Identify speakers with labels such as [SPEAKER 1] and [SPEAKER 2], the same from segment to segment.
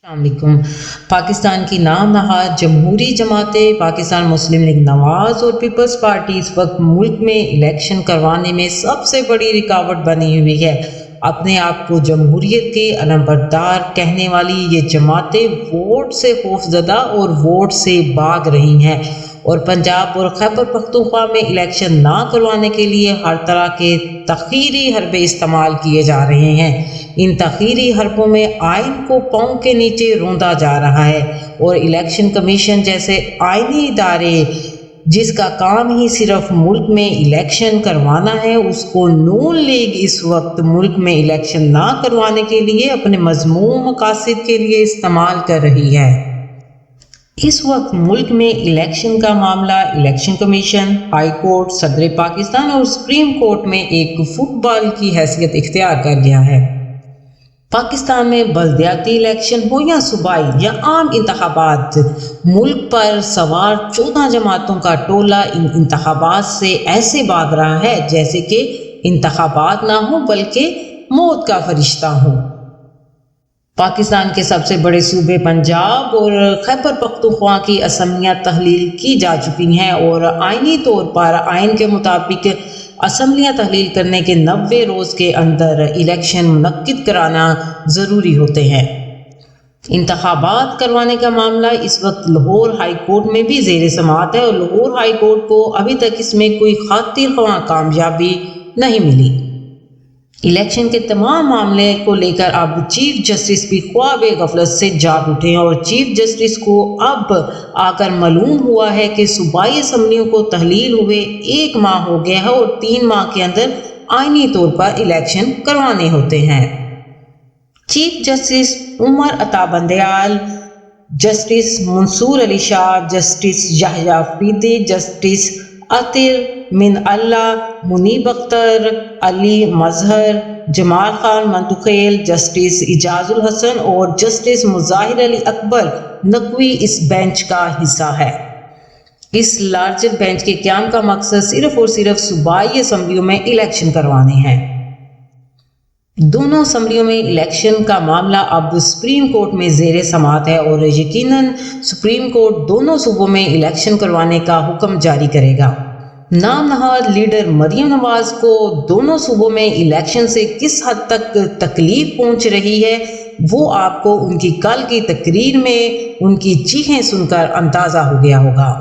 [SPEAKER 1] السلام علیکم۔ پاکستان کی نام نہاد جمہوری جماعتیں پاکستان مسلم لیگ نواز اور پیپلز پارٹی اس وقت ملک میں الیکشن کروانے میں سب سے بڑی رکاوٹ بنی ہوئی ہے۔ اپنے آپ کو جمہوریت کے علمبردار کہنے والی یہ جماعتیں ووٹ سے خوفزدہ اور ووٹ سے بھاگ رہی ہیں اور پنجاب اور خیبر پختونخوا میں الیکشن نہ کروانے کے لیے ہر طرح کے تخیری حربے استعمال کیے جا رہے ہیں۔ ان تخیری حربوں میں آئین کو پاؤں کے نیچے روندا جا رہا ہے اور الیکشن کمیشن جیسے آئینی ادارے جس کا کام ہی صرف ملک میں الیکشن کروانا ہے، اس کو نون لیگ اس وقت ملک میں الیکشن نہ کروانے کے لیے اپنے مذموم مقاصد کے لیے استعمال کر رہی ہے۔ اس وقت ملک میں الیکشن کا معاملہ الیکشن کمیشن، ہائی کورٹ، صدر پاکستان اور سپریم کورٹ میں ایک فٹ بال کی حیثیت اختیار کر گیا ہے۔ پاکستان میں بلدیاتی الیکشن ہو یا صوبائی یا عام انتخابات، ملک پر سوار 14 جماعتوں کا ٹولہ ان انتخابات سے ایسے بھاگ رہا ہے جیسے کہ انتخابات نہ ہو بلکہ موت کا فرشتہ ہو۔ پاکستان کے سب سے بڑے صوبے پنجاب اور خیبر پختونخوا کی اسمبلیاں تحلیل کی جا چکی ہیں اور آئینی طور پر آئین کے مطابق اسمبلیاں تحلیل کرنے کے 90 روز کے اندر الیکشن منعقد کرانا ضروری ہوتے ہیں۔ انتخابات کروانے کا معاملہ اس وقت لاہور ہائی کورٹ میں بھی زیر سماعت ہے اور لاہور ہائی کورٹ کو ابھی تک اس میں کوئی خاطر خواہ کامیابی نہیں ملی۔ الیکشن کے تمام معاملے کو لے کر اب چیف جسٹس بھی خواب غفلت سے جاگ اٹھے ہیں اور چیف جسٹس کو اب آ کر معلوم ہوا ہے کہ صوبائی اسمبلیوں کو تحلیل ہوئے 1 ماہ ہو گیا ہے اور 3 ماہ کے اندر آئینی طور پر الیکشن کروانے ہوتے ہیں۔ Chief justice Umar Ata Bandial, justice منصور علی شاہ، جسٹس یحییٰ فریدی، جسٹس عطر من اللہ، منیب اختر، علی مظہر، جمال خان منتخیل، جسٹس اعجاز الحسن اور جسٹس مظاہر علی اکبر نقوی اس بینچ کا حصہ ہے۔ اس لارجر بینچ کے قیام کا مقصد صرف اور صرف صوبائی اسمبلیوں میں الیکشن کروانے ہیں۔ دونوں اسمبلیوں میں الیکشن کا معاملہ اب سپریم کورٹ میں زیر سماعت ہے اور یقیناً سپریم کورٹ دونوں صوبوں میں الیکشن کروانے کا حکم جاری کرے گا۔ نام نہاد لیڈر مریم نواز کو دونوں صوبوں میں الیکشن سے کس حد تک تکلیف پہنچ رہی ہے وہ آپ کو ان کی کل کی تقریر میں ان کی چیخیں سن کر اندازہ ہو گیا ہوگا۔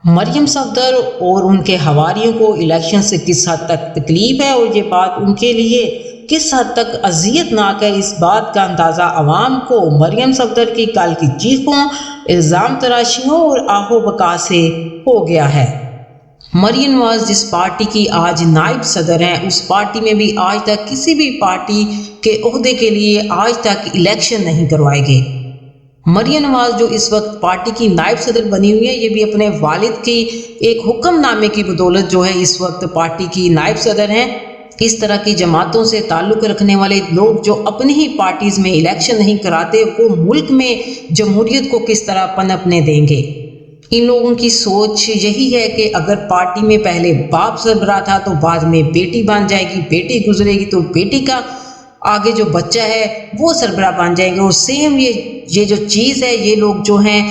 [SPEAKER 1] مریم صفدر اور ان کے حواریوں کو الیکشن سے کس حد تک تکلیف ہے اور یہ بات ان کے لیے کس حد تک اذیت ناک ہے، اس بات کا اندازہ عوام کو مریم صفدر کی کل کی چیخوں، الزام تراشیوں اور آہو بکا سے ہو گیا ہے۔ مریم نواز جس پارٹی کی آج نائب صدر ہیں، اس پارٹی میں بھی آج تک کسی بھی پارٹی کے عہدے کے لیے آج تک الیکشن نہیں کروائے گئے۔ مریم نواز جو اس وقت پارٹی کی نائب صدر بنی ہوئی ہے، یہ بھی اپنے والد کی ایک حکم نامے کی بدولت جو ہے اس وقت پارٹی کی نائب صدر ہیں۔ اس طرح کی جماعتوں سے تعلق رکھنے والے لوگ جو اپنی ہی پارٹیز میں الیکشن نہیں کراتے، وہ ملک میں جمہوریت کو کس طرح پنپنے دیں گے؟ ان لوگوں کی سوچ یہی ہے کہ اگر پارٹی میں پہلے باپ سربراہ تھا تو بعد میں بیٹی بن جائے گی، بیٹی گزرے گی تو بیٹی کا آگے جو بچہ ہے وہ سربراہ بن جائیں گے، اور سیم یہ جو چیز ہے یہ لوگ جو ہیں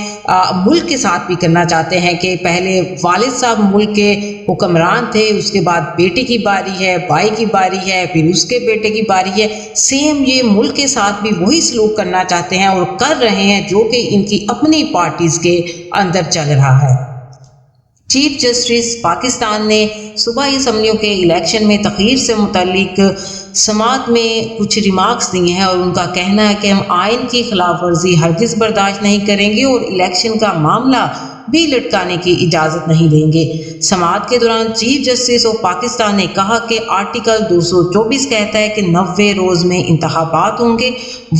[SPEAKER 1] ملک کے ساتھ بھی کرنا چاہتے ہیں کہ پہلے والد صاحب ملک کے حکمران تھے، اس کے بعد بیٹی کی باری ہے، بھائی کی باری ہے، پھر اس کے بیٹے کی باری ہے۔ سیم یہ ملک کے ساتھ بھی وہی سلوک کرنا چاہتے ہیں اور کر رہے ہیں جو کہ ان کی اپنی پارٹیز کے اندر چل رہا ہے۔ چیف جسٹس پاکستان نے صوبائی اسمبلیوں کے الیکشن میں تاخیر سے متعلق سماعت میں کچھ ریمارکس دیے ہیں اور ان کا کہنا ہے کہ ہم آئین کی خلاف ورزی ہرگز برداشت نہیں کریں گے اور الیکشن کا معاملہ بھی لٹکانے کی اجازت نہیں دیں گے۔ سماعت کے دوران چیف جسٹس آف پاکستان نے کہا کہ آرٹیکل 224 کہتا ہے کہ 90 روز میں انتخابات ہوں گے،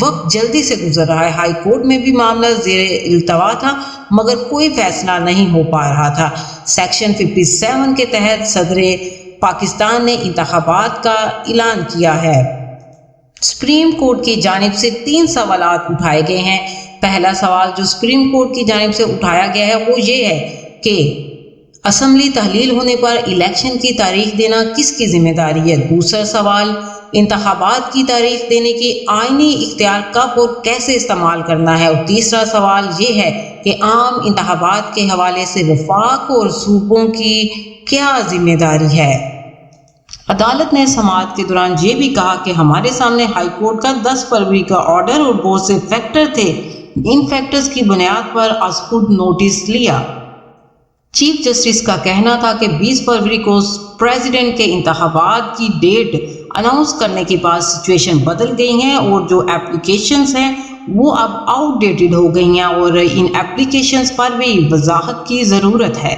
[SPEAKER 1] وقت جلدی سے گزر رہا ہے۔ ہائی کورٹ میں بھی معاملہ زیر التوا تھا مگر کوئی فیصلہ نہیں ہو پا رہا تھا۔ سیکشن 57 کے تحت صدر پاکستان نے انتخابات کا اعلان کیا ہے۔ سپریم کورٹ کی جانب سے 3 سوالات اٹھائے گئے ہیں۔ پہلا سوال جو سپریم کورٹ کی جانب سے اٹھایا گیا ہے وہ یہ ہے کہ اسمبلی تحلیل ہونے پر الیکشن کی تاریخ دینا کس کی ذمہ داری ہے۔ دوسرا سوال انتخابات کی تاریخ دینے کے آئینی اختیار کب اور کیسے استعمال کرنا ہے، اور تیسرا سوال یہ ہے کہ عام انتخابات کے حوالے سے وفاق اور صوبوں کی کیا ذمہ داری ہے۔ عدالت نے سماعت کے دوران یہ بھی کہا کہ ہمارے سامنے ہائی کورٹ کا 10 فروری کا آرڈر اور بہت سے فیکٹر تھے، ان فیکٹرز کی بنیاد پر از خود نوٹس لیا۔ چیف جسٹس کا کہنا تھا کہ 20 فروری کو پریزیڈنٹ کے انتخابات کی ڈیٹ اناؤنس کرنے کے بعد سچویشن بدل گئی ہیں اور جو اپلیکیشنز ہیں وہ اب آؤٹ ڈیٹڈ ہو گئی ہیں اور ان اپلیکیشنز پر بھی وضاحت کی ضرورت ہے۔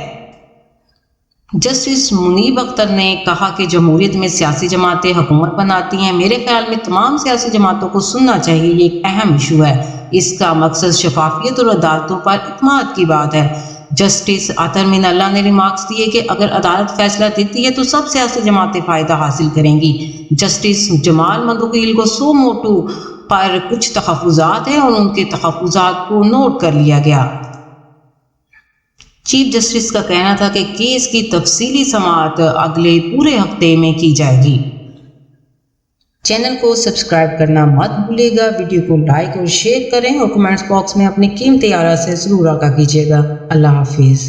[SPEAKER 1] جسٹس منیب اختر نے کہا کہ جمہوریت میں سیاسی جماعتیں حکومت بناتی ہیں، میرے خیال میں تمام سیاسی جماعتوں کو سننا چاہیے، یہ ایک اہم ایشو ہے، اس کا مقصد شفافیت اور عدالتوں پر اعتماد کی بات ہے۔ جسٹس عطر من اللہ نے ریمارکس دیے کہ اگر عدالت فیصلہ دیتی ہے تو سب سیاسی جماعتیں فائدہ حاصل کریں گی۔ جسٹس جمال مندوقیل کو سو موٹو پر کچھ تحفظات ہیں اور ان کے تحفظات کو نوٹ کر لیا گیا۔ چیف جسٹس کا کہنا تھا کہ کیس کی تفصیلی سماعت اگلے پورے ہفتے میں کی جائے گی۔ چینل کو سبسکرائب کرنا مت بھولیے گا، ویڈیو کو لائک اور شیئر کریں اور کمنٹس باکس میں اپنی قیمتی آراء سے ضرور آگاہ کیجیے گا۔ اللہ حافظ۔